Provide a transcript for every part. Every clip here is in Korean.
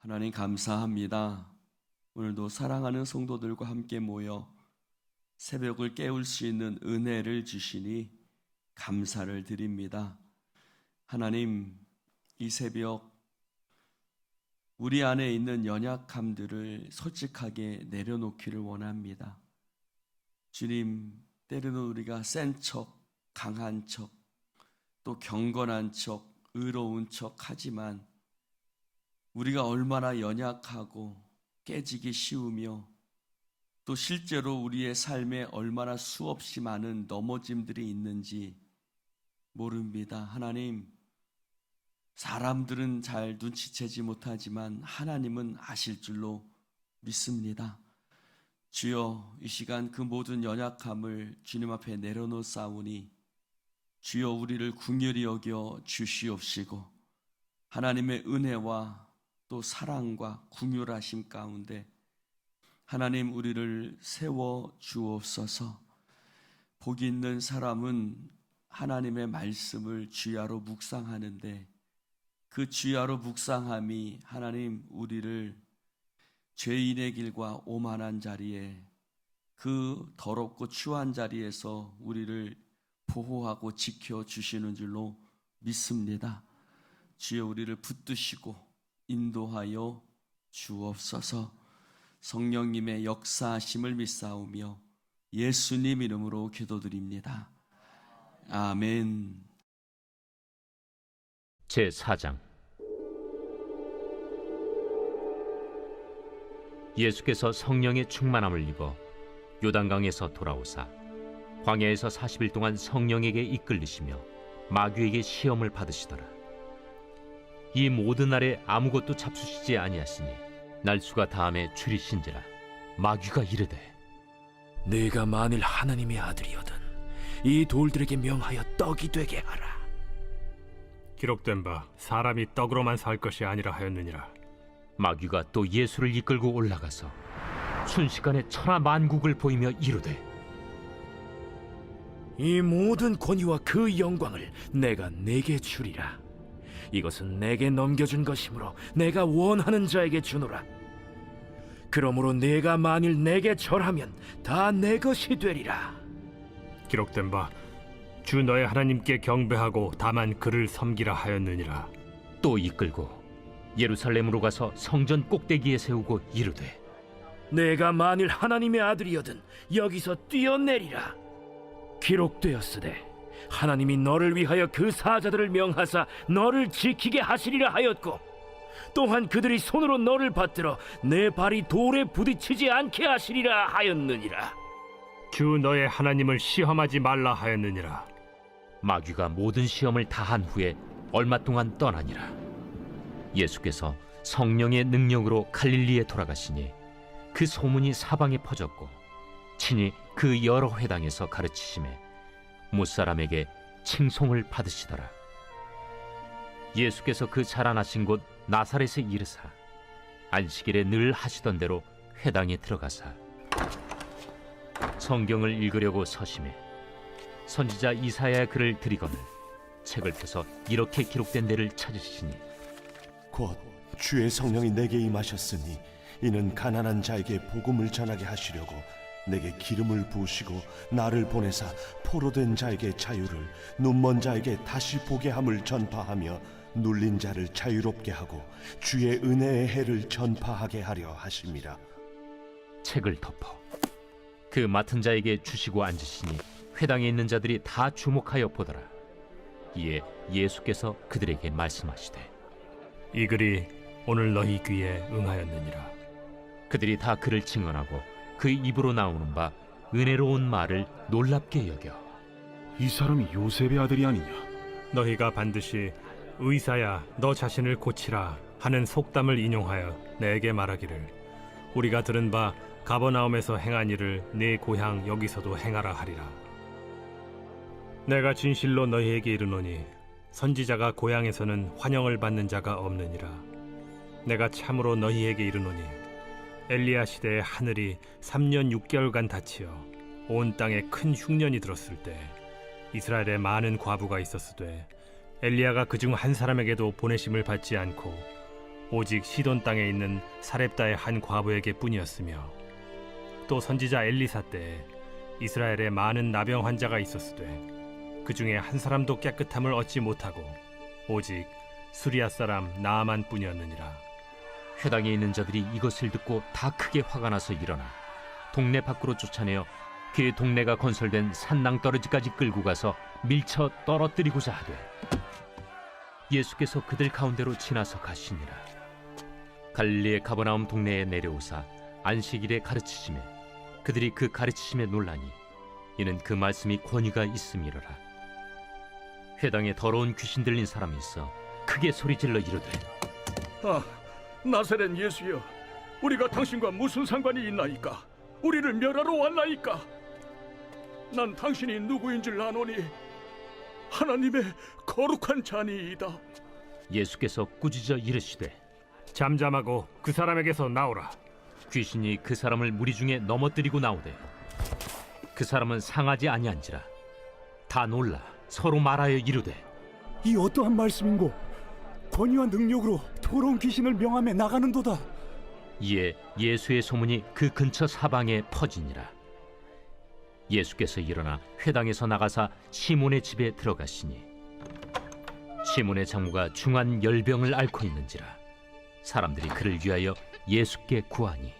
하나님 감사합니다. 오늘도 사랑하는 성도들과 함께 모여 새벽을 깨울 수 있는 은혜를 주시니 감사를 드립니다. 하나님, 이 새벽 우리 안에 있는 연약함들을 솔직하게 내려놓기를 원합니다. 주님, 때로는 우리가 센 척, 강한 척, 또 경건한 척, 의로운 척 하지만 우리가 얼마나 연약하고 깨지기 쉬우며 또 실제로 우리의 삶에 얼마나 수없이 많은 넘어짐들이 있는지 모릅니다. 하나님, 사람들은 잘 눈치채지 못하지만 하나님은 아실 줄로 믿습니다. 주여, 이 시간 그 모든 연약함을 주님 앞에 내려놓사오니 주여 우리를 긍휼히 여겨 주시옵시고 하나님의 은혜와 또 사랑과 긍휼하심 가운데 하나님 우리를 세워 주옵소서. 복이 있는 사람은 하나님의 말씀을 주야로 묵상하는데 그 주야로 묵상함이 하나님 우리를 죄인의 길과 오만한 자리에 그 더럽고 추한 자리에서 우리를 보호하고 지켜주시는 줄로 믿습니다. 주여 우리를 붙드시고 인도하여 주옵소서. 성령님의 역사하심을 믿사오며 예수님 이름으로 기도드립니다. 아멘. 제4장. 예수께서 성령의 충만함을 입어 요단강에서 돌아오사 광야에서 40일 동안 성령에게 이끌리시며 마귀에게 시험을 받으시더라. 이 모든 날에 아무것도 잡수시지 아니하시니 날수가 다함에 줄이신지라. 마귀가 이르되 네가 만일 하나님의 아들이거든 이 돌들에게 명하여 떡이 되게 하라. 기록된 바 사람이 떡으로만 살 것이 아니라 하였느니라. 마귀가 또 예수를 이끌고 올라가서 순식간에 천하 만국을 보이며 이르되 이 모든 권위와 그 영광을 내가 네게 주리라. 이것은 내게 넘겨준 것이므로 내가 원하는 자에게 주노라. 그러므로 네가 만일 내게 절하면 다 내 것이 되리라. 기록된 바 주 너의 하나님께 경배하고 다만 그를 섬기라 하였느니라. 또 이끌고 예루살렘으로 가서 성전 꼭대기에 세우고 이르되 내가 만일 하나님의 아들이거든 여기서 뛰어내리라. 기록되었으되 하나님이 너를 위하여 그 사자들을 명하사 너를 지키게 하시리라 하였고 또한 그들이 손으로 너를 받들어 내 발이 돌에 부딪히지 않게 하시리라 하였느니라. 주 너의 하나님을 시험하지 말라 하였느니라. 마귀가 모든 시험을 다한 후에 얼마 동안 떠나니라. 예수께서 성령의 능력으로 갈릴리에 돌아가시니 그 소문이 사방에 퍼졌고 친히 그 여러 회당에서 가르치심에 못사람에게 칭송을 받으시더라. 예수께서 그 자라나신 곳 나사렛에 이르사 안식일에 늘 하시던 대로 회당에 들어가사 성경을 읽으려고 서심해 선지자 이사야의 글을 들이거늘 책을 펴서 이렇게 기록된 데를 찾으시니 곧 주의 성령이 내게 임하셨으니 이는 가난한 자에게 복음을 전하게 하시려고 내게 기름을 부으시고 나를 보내사 포로된 자에게 자유를 눈먼 자에게 다시 보게 함을 전파하며 눌린 자를 자유롭게 하고 주의 은혜의 해를 전파하게 하려 하심이라. 책을 덮어 그 맡은 자에게 주시고 앉으시니 회당에 있는 자들이 다 주목하여 보더라. 이에 예수께서 그들에게 말씀하시되 이 글이 오늘 너희 귀에 응하였느니라. 그들이 다 그를 증언하고 그 입으로 나오는 바 은혜로운 말을 놀랍게 여겨 이 사람이 요셉의 아들이 아니냐? 너희가 반드시 의사야 너 자신을 고치라 하는 속담을 인용하여 내게 말하기를 우리가 들은 바 가버나움에서 행한 일을 네 고향 여기서도 행하라 하리라. 내가 진실로 너희에게 이르노니 선지자가 고향에서는 환영을 받는 자가 없느니라. 내가 참으로 너희에게 이르노니 엘리야 시대에 하늘이 3년 6개월간 닫히어 온 땅에 큰 흉년이 들었을 때 이스라엘에 많은 과부가 있었으되 엘리야가 그중 한 사람에게도 보내심을 받지 않고 오직 시돈 땅에 있는 사렙다의 한 과부에게 뿐이었으며 또 선지자 엘리사 때에 이스라엘에 많은 나병 환자가 있었으되 그 중에 한 사람도 깨끗함을 얻지 못하고 오직 수리아 사람 나아만 뿐이었느니라. 회당에 있는 자들이 이것을 듣고 다 크게 화가 나서 일어나 동네 밖으로 쫓아내어 그 동네가 건설된 산낭떠러지까지 끌고 가서 밀쳐 떨어뜨리고자 하되 예수께서 그들 가운데로 지나서 가시니라. 갈릴리의 가버나움 동네에 내려오사 안식일에 가르치시매 그들이 그 가르치심에 놀라니 이는 그 말씀이 권위가 있음이로라. 회당에 더러운 귀신 들린 사람이 있어 크게 소리질러 이르되 아, 나사렛 예수여, 우리가 당신과 무슨 상관이 있나이까? 우리를 멸하러 왔나이까? 난 당신이 누구인 줄 아노니 하나님의 거룩한 자니이다. 예수께서 꾸짖어 이르시되 잠잠하고 그 사람에게서 나오라. 귀신이 그 사람을 무리 중에 넘어뜨리고 나오되 그 사람은 상하지 아니한지라. 다 놀라 서로 말하여 이르되 이 어떠한 말씀인고 권위와 능력으로 더러운 귀신을 명함에 나가는도다. 이에 예수의 소문이 그 근처 사방에 퍼지니라. 예수께서 일어나 회당에서 나가사 시몬의 집에 들어가시니 시몬의 장모가 중한 열병을 앓고 있는지라. 사람들이 그를 위하여 예수께 구하니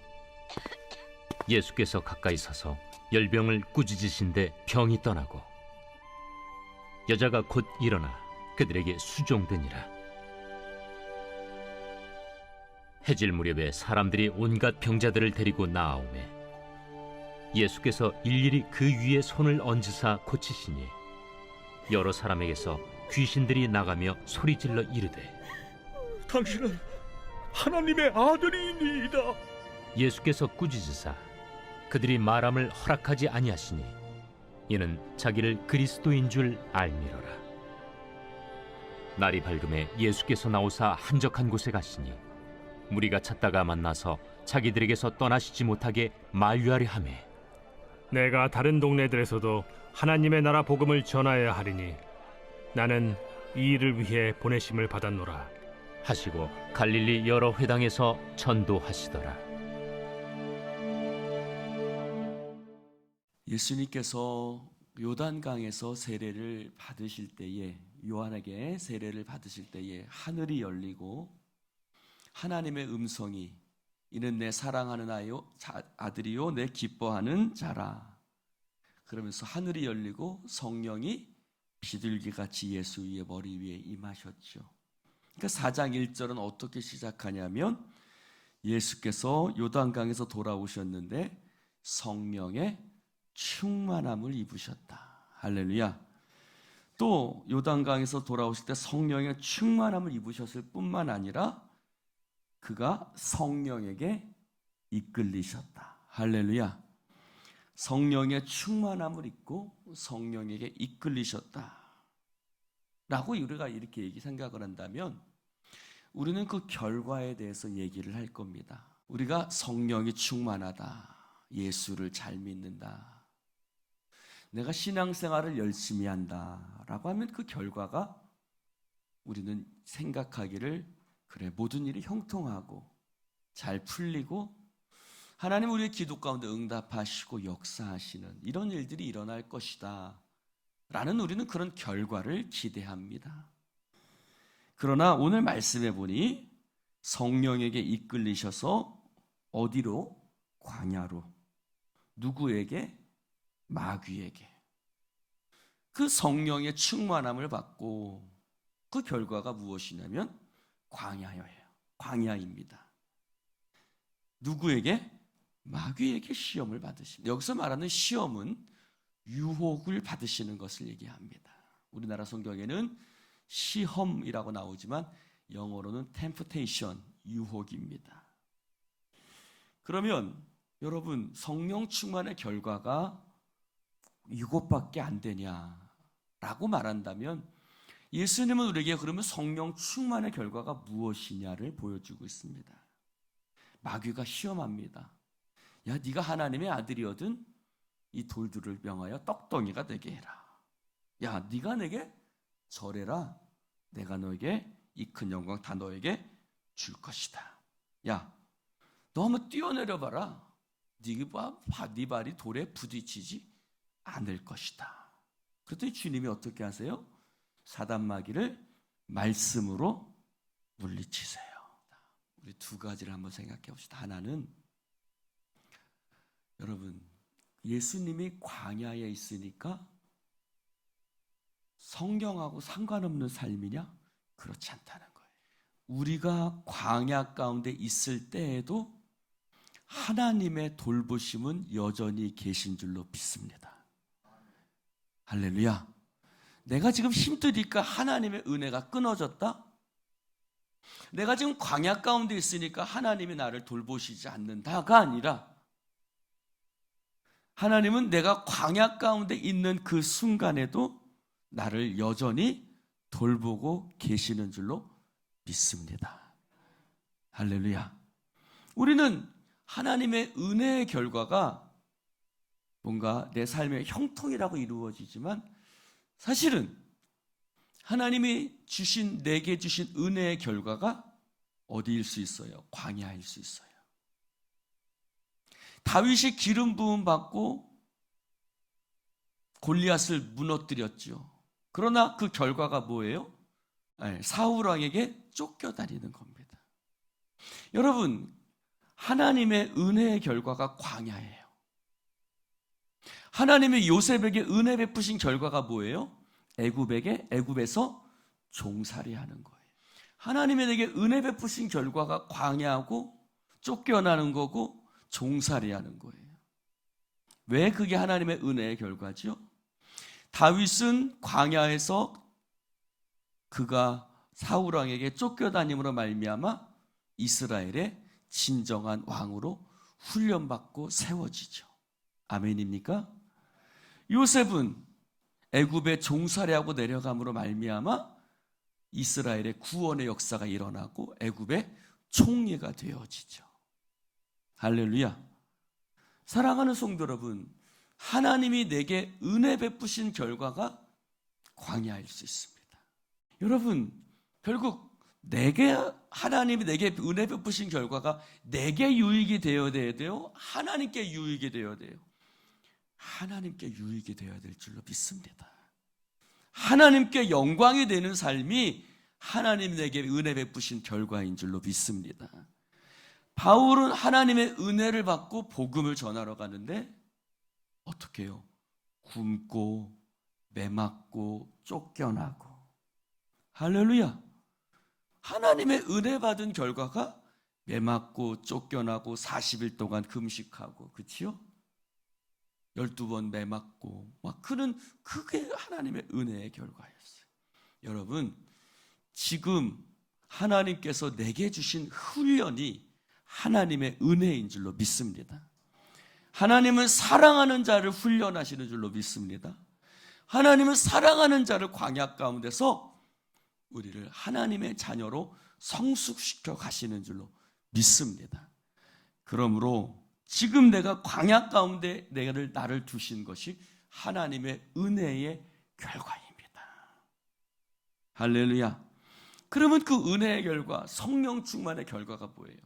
예수께서 가까이 서서 열병을 꾸짖으신데 병이 떠나고 여자가 곧 일어나 그들에게 수종되니라. 해질 무렵에 사람들이 온갖 병자들을 데리고 나아오매 예수께서 일일이 그 위에 손을 얹으사 고치시니 여러 사람에게서 귀신들이 나가며 소리질러 이르되 당신은 하나님의 아들이니이다. 예수께서 꾸짖으사 그들이 말함을 허락하지 아니하시니 이는 자기를 그리스도인 줄 알미러라. 날이 밝음에 예수께서 나오사 한적한 곳에 가시니 무리가 찾다가 만나서 자기들에게서 떠나시지 못하게 만류하려 하매 내가 다른 동네들에서도 하나님의 나라 복음을 전하여야 하리니 나는 이 일을 위해 보내심을 받았노라 하시고 갈릴리 여러 회당에서 전도하시더라. 예수님께서 요단강에서 세례를 받으실 때에 요한에게 세례를 받으실 때에 하늘이 열리고 하나님의 음성이 이는 내 사랑하는 아들이요 내 기뻐하는 자라 그러면서 하늘이 열리고 성령이 비둘기같이 예수 위에 머리 위에 임하셨죠. 그러니까 4장 1절은 어떻게 시작하냐면 예수께서 요단강에서 돌아오셨는데 성령의 충만함을 입으셨다. 할렐루야. 또 요단강에서 돌아오실 때 성령의 충만함을 입으셨을 뿐만 아니라 그가 성령에게 이끌리셨다. 할렐루야. 성령의 충만함을 입고 성령에게 이끌리셨다. 라고 우리가 이렇게 생각을 한다면 우리는 그 결과에 대해서 얘기를 할 겁니다. 우리가 성령이 충만하다. 예수를 잘 믿는다. 내가 신앙생활을 열심히 한다. 라고 하면 그 결과가 우리는 생각하기를 그래 모든 일이 형통하고 잘 풀리고 하나님 우리의 기도 가운데 응답하시고 역사하시는 이런 일들이 일어날 것이다 라는 우리는 그런 결과를 기대합니다. 그러나 오늘 말씀해 보니 성령에게 이끌리셔서 어디로? 광야로. 누구에게? 마귀에게. 그 성령의 충만함을 받고 그 결과가 무엇이냐면 광야예요. 광야입니다. 누구에게? 마귀에게 시험을 받으십니다. 여기서 말하는 시험은 유혹을 받으시는 것을 얘기합니다. 우리나라 성경에는 시험이라고 나오지만 영어로는 temptation, 유혹입니다. 그러면 여러분 성령 충만의 결과가 이것밖에 안 되냐라고 말한다면 예수님은 우리에게 그러면 성령 충만의 결과가 무엇이냐를 보여주고 있습니다. 마귀가 시험합니다. 야, 네가 하나님의 아들이거든 이 돌들을 명하여 떡덩이가 되게 해라. 야, 네가 내게 절해라. 내가 너에게 이 큰 영광 다 너에게 줄 것이다. 야, 너 한번 뛰어내려 봐라. 네 발이 돌에 부딪히지 않을 것이다. 그랬더니 주님이 어떻게 하세요? 사단 마귀를 말씀으로 물리치세요. 우리 두 가지를 한번 생각해 봅시다. 하나는 여러분, 예수님이 광야에 있으니까 성경하고 상관없는 삶이냐? 그렇지 않다는 거예요. 우리가 광야 가운데 있을 때에도 하나님의 돌보심은 여전히 계신 줄로 믿습니다. 할렐루야. 내가 지금 힘드니까 하나님의 은혜가 끊어졌다? 내가 지금 광야 가운데 있으니까 하나님이 나를 돌보시지 않는다가 아니라, 하나님은 내가 광야 가운데 있는 그 순간에도 나를 여전히 돌보고 계시는 줄로 믿습니다. 할렐루야. 우리는 하나님의 은혜의 결과가 뭔가 내 삶의 형통이라고 이루어지지만, 사실은 하나님이 내게 주신 은혜의 결과가 어디일 수 있어요? 광야일 수 있어요. 다윗이 기름 부음 받고 골리앗을 무너뜨렸죠. 그러나 그 결과가 뭐예요? 사울 왕에게 쫓겨다니는 겁니다. 여러분, 하나님의 은혜의 결과가 광야예요. 하나님의 요셉에게 은혜 베푸신 결과가 뭐예요? 애굽에서 종살이 하는 거예요. 하나님이 내게 은혜 베푸신 결과가 광야하고 쫓겨나는 거고 종살이 하는 거예요. 왜 그게 하나님의 은혜의 결과죠? 다윗은 광야에서 그가 사울 왕에게 쫓겨다님으로 말미암아 이스라엘의 진정한 왕으로 훈련받고 세워지죠. 아멘입니까? 요셉은 애굽에 종살이하고 내려감으로 말미암아 이스라엘의 구원의 역사가 일어나고 애굽의 총리가 되어지죠. 할렐루야. 사랑하는 성도 여러분, 하나님이 내게 은혜 베푸신 결과가 광야일 수 있습니다. 여러분, 결국 하나님이 내게 은혜 베푸신 결과가 내게 유익이 되어야 돼요? 하나님께 유익이 되어야 돼요? 하나님께 유익이 되어야 될 줄로 믿습니다. 하나님께 영광이 되는 삶이 하나님 내게 은혜 베푸신 결과인 줄로 믿습니다. 바울은 하나님의 은혜를 받고 복음을 전하러 가는데 어떻게 해요? 굶고 매맞고 쫓겨나고. 할렐루야. 하나님의 은혜 받은 결과가 매맞고 쫓겨나고 40일 동안 금식하고, 그치요? 12번 매맞고 그게 하나님의 은혜의 결과였어요. 여러분, 지금 하나님께서 내게 주신 훈련이 하나님의 은혜인 줄로 믿습니다. 하나님은 사랑하는 자를 훈련하시는 줄로 믿습니다. 하나님은 사랑하는 자를 광야 가운데서 우리를 하나님의 자녀로 성숙시켜 가시는 줄로 믿습니다. 그러므로 지금 내가 광야 가운데 나를 두신 것이 하나님의 은혜의 결과입니다. 할렐루야. 그러면 그 은혜의 결과, 성령 충만의 결과가 뭐예요?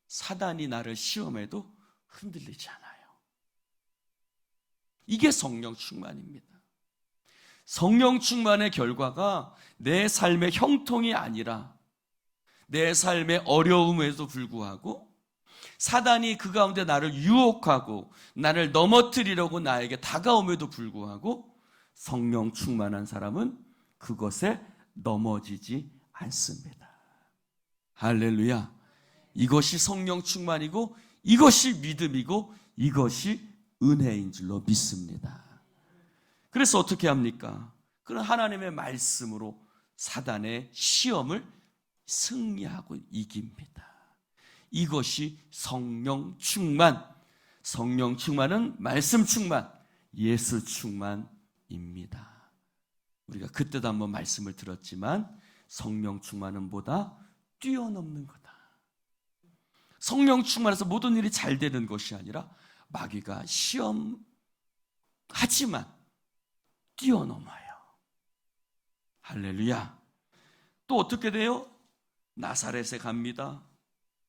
사단이 나를 시험해도 흔들리지 않아요. 이게 성령 충만입니다. 성령 충만의 결과가 내 삶의 형통이 아니라 내 삶의 어려움에도 불구하고 사단이 그 가운데 나를 유혹하고 나를 넘어뜨리려고 나에게 다가옴에도 불구하고 성령 충만한 사람은 그것에 넘어지지 않습니다. 할렐루야. 이것이 성령 충만이고 이것이 믿음이고 이것이 은혜인 줄로 믿습니다. 그래서 어떻게 합니까? 그런 하나님의 말씀으로 사단의 시험을 승리하고 이깁니다. 이것이 성령 충만. 성령 충만은 말씀 충만, 예수 충만입니다. 우리가 그때도 한번 말씀을 들었지만 성령 충만은 보다 뛰어넘는 거다. 성령 충만해서 모든 일이 잘 되는 것이 아니라 마귀가 시험하지만 뛰어넘어요. 할렐루야. 또 어떻게 돼요? 나사렛에 갑니다.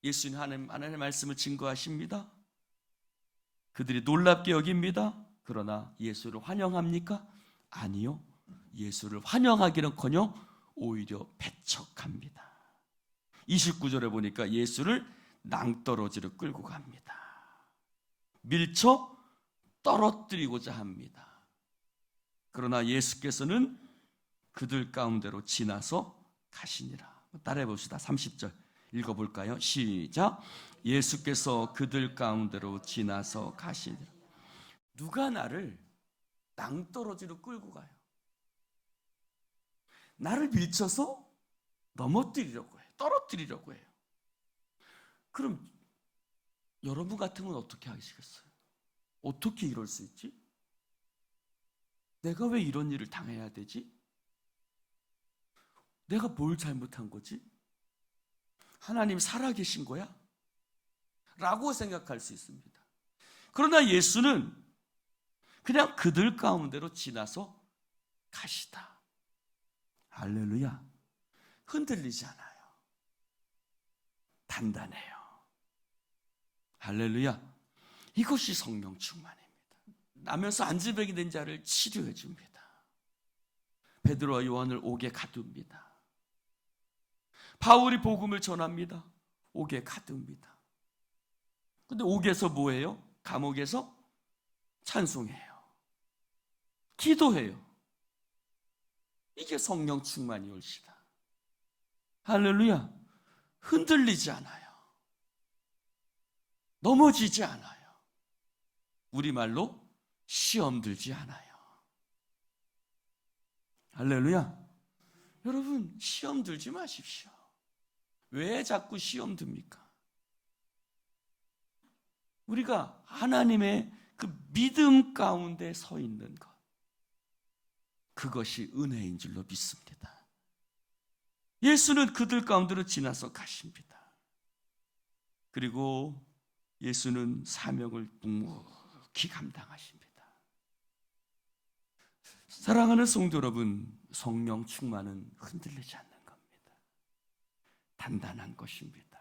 예수님 하나님의 말씀을 증거하십니다. 그들이 놀랍게 여깁니다. 그러나 예수를 환영합니까? 아니요. 예수를 환영하기는커녕 오히려 배척합니다. 29절에 보니까 예수를 낭떠러지로 끌고 갑니다. 밀쳐 떨어뜨리고자 합니다. 그러나 예수께서는 그들 가운데로 지나서 가시니라. 따라해 봅시다. 30절 읽어볼까요? 시작. 예수께서 그들 가운데로 지나서 가시니라. 누가 나를 낭떠러지로 끌고 가요? 나를 밀쳐서 넘어뜨리려고 해요. 떨어뜨리려고 해요. 그럼 여러분 같으면 어떻게 하시겠어요? 어떻게 이럴 수 있지? 내가 왜 이런 일을 당해야 되지? 내가 뭘 잘못한 거지? 하나님 살아계신 거야? 라고 생각할 수 있습니다. 그러나 예수는 그냥 그들 가운데로 지나서 가시다. 할렐루야. 흔들리지 않아요. 단단해요. 할렐루야. 이것이 성령 충만입니다. 나면서 안질병이 된 자를 치료해 줍니다. 베드로와 요한을 옥에 가둡니다. 바울이 복음을 전합니다. 옥에 가둡니다. 근데 옥에서 뭐해요? 감옥에서 찬송해요. 기도해요. 이게 성령 충만이 올시다. 할렐루야. 흔들리지 않아요. 넘어지지 않아요. 우리말로 시험 들지 않아요. 할렐루야. 여러분, 시험 들지 마십시오. 왜 자꾸 시험 듭니까? 우리가 하나님의 그 믿음 가운데 서 있는 것, 그것이 은혜인 줄로 믿습니다. 예수는 그들 가운데로 지나서 가십니다. 그리고 예수는 사명을 묵묵히 감당하십니다. 사랑하는 성도 여러분, 성령 충만은 흔들리지 않는 겁니다. 단단한 것입니다.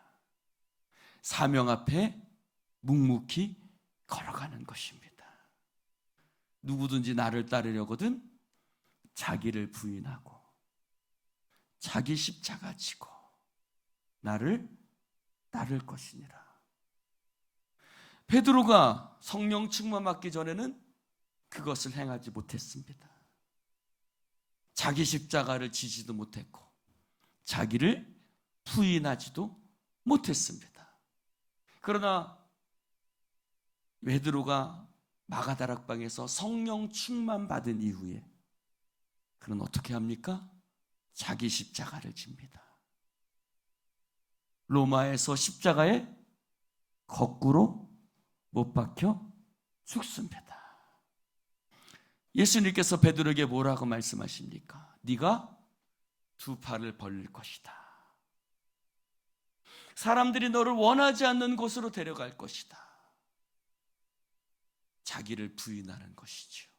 사명 앞에 묵묵히 걸어가는 것입니다. 누구든지 나를 따르려거든 자기를 부인하고 자기 십자가 지고 나를 따를 것이니라. 베드로가 성령 충만 받기 전에는 그것을 행하지 못했습니다. 자기 십자가를 지지도 못했고 자기를 부인하지도 못했습니다. 그러나 베드로가 마가다락방에서 성령 충만 받은 이후에 그는 어떻게 합니까? 자기 십자가를 집니다. 로마에서 십자가에 거꾸로 못 박혀 죽습니다. 예수님께서 베드로에게 뭐라고 말씀하십니까? 네가 두 팔을 벌릴 것이다. 사람들이 너를 원하지 않는 곳으로 데려갈 것이다. 자기를 부인하는 것이죠.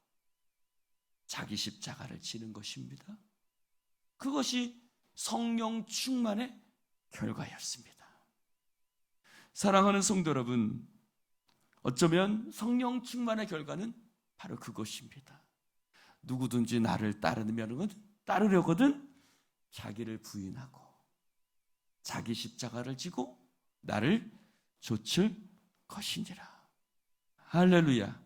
자기 십자가를 지는 것입니다. 그것이 성령 충만의 결과였습니다. 사랑하는 성도 여러분, 어쩌면 성령 충만의 결과는 바로 그것입니다. 누구든지 나를 따르려거든 자기를 부인하고 자기 십자가를 지고 나를 좇을 것이니라. 할렐루야.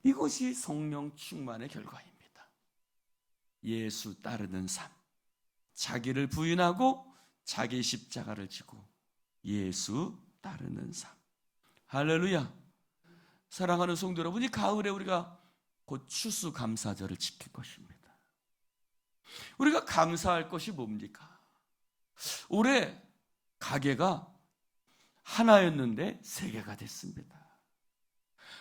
이것이 성령 충만의 결과입니다. 예수 따르는 삶, 자기를 부인하고 자기 십자가를 지고 예수 따르는 삶. 할렐루야. 사랑하는 성도 여러분, 이 가을에 우리가 곧 추수감사절을 지킬 것입니다. 우리가 감사할 것이 뭡니까? 올해 가게가 하나였는데 3개가 됐습니다.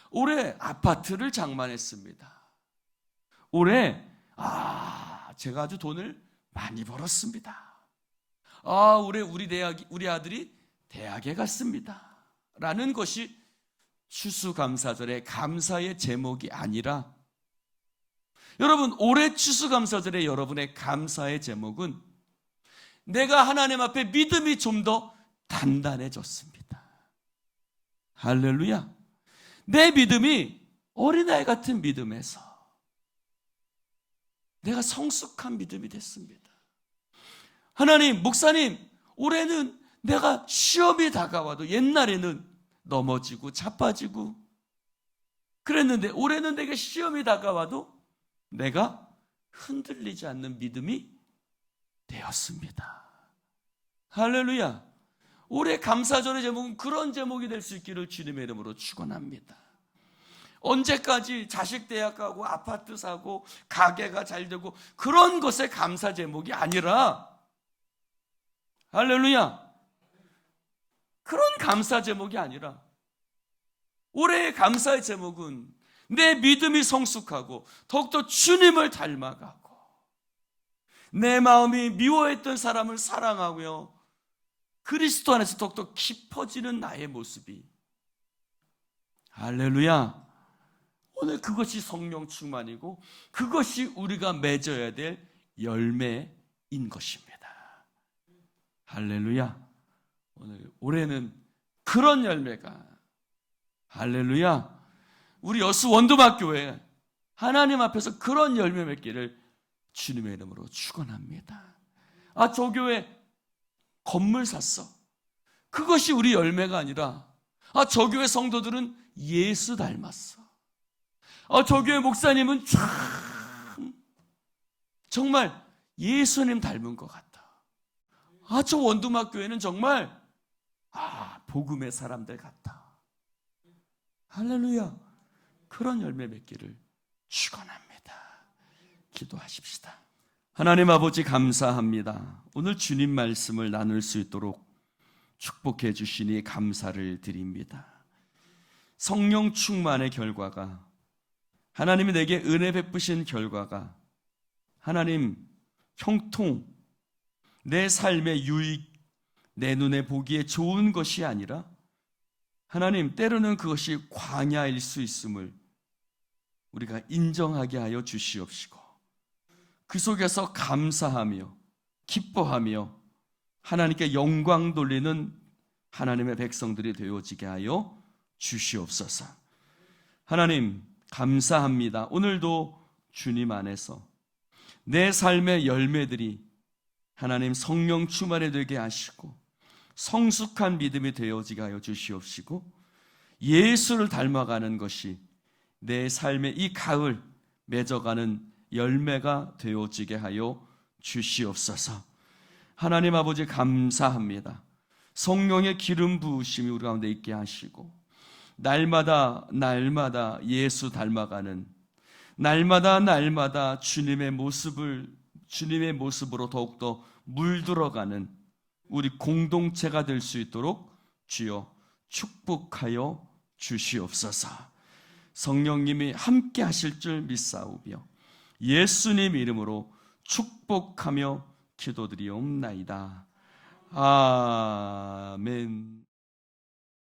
올해 아파트를 장만했습니다. 올해 제가 아주 돈을 많이 벌었습니다. 올해 우리 아들이 대학에 갔습니다. 라는 것이 추수감사절의 감사의 제목이 아니라, 여러분, 올해 추수감사절의 여러분의 감사의 제목은 내가 하나님 앞에 믿음이 좀 더 단단해졌습니다. 할렐루야. 내 믿음이 어린아이 같은 믿음에서 내가 성숙한 믿음이 됐습니다. 하나님, 목사님, 올해는 내가 시험이 다가와도 옛날에는 넘어지고 자빠지고 그랬는데 올해는 내게 시험이 다가와도 내가 흔들리지 않는 믿음이 되었습니다. 할렐루야. 올해 감사절의 제목은 그런 제목이 될 수 있기를 주님의 이름으로 축원합니다. 언제까지 자식 대학 가고 아파트 사고 가게가 잘 되고 그런 것에 감사 제목이 아니라, 할렐루야, 그런 감사 제목이 아니라 올해의 감사의 제목은 내 믿음이 성숙하고 더욱더 주님을 닮아가고 내 마음이 미워했던 사람을 사랑하며 그리스도 안에서 더욱더 깊어지는 나의 모습이, 할렐루야, 오늘 그것이 성령 충만이고 그것이 우리가 맺어야 될 열매인 것입니다. 할렐루야. 오늘 올해는 그런 열매가, 할렐루야, 우리 여수 원도막교회 하나님 앞에서 그런 열매 맺기를 주님의 이름으로 축원합니다. 아, 저 교회 건물 샀어. 그것이 우리 열매가 아니라, 아, 저 교회 성도들은 예수 닮았어. 아, 저 교회 목사님은 참 정말 예수님 닮은 것 같다. 아, 저 원두막 교회는 정말 복음의 사람들 같다. 할렐루야. 그런 열매 맺기를 축원합니다. 기도하십시다. 하나님 아버지, 감사합니다. 오늘 주님 말씀을 나눌 수 있도록 축복해 주시니 감사를 드립니다. 성령 충만의 결과가, 하나님이 내게 은혜 베푸신 결과가 하나님 형통, 내 삶의 유익, 내 눈에 보기에 좋은 것이 아니라 하나님, 때로는 그것이 광야일 수 있음을 우리가 인정하게 하여 주시옵시고 그 속에서 감사하며 기뻐하며 하나님께 영광 돌리는 하나님의 백성들이 되어지게 하여 주시옵소서. 하나님, 감사합니다. 오늘도 주님 안에서 내 삶의 열매들이 하나님 성령 충만이 되게 하시고 성숙한 믿음이 되어지게 하여 주시옵시고 예수를 닮아가는 것이 내 삶의 이 가을 맺어가는 열매가 되어지게 하여 주시옵소서. 하나님 아버지, 감사합니다. 성령의 기름 부으심이 우리 가운데 있게 하시고 날마다 예수 닮아가는, 날마다 주님의 모습으로 더욱더 물들어가는 우리 공동체가 될 수 있도록 주여 축복하여 주시옵소서. 성령님이 함께 하실 줄 믿사오며 예수님 이름으로 축복하며 기도드리옵나이다. 아멘.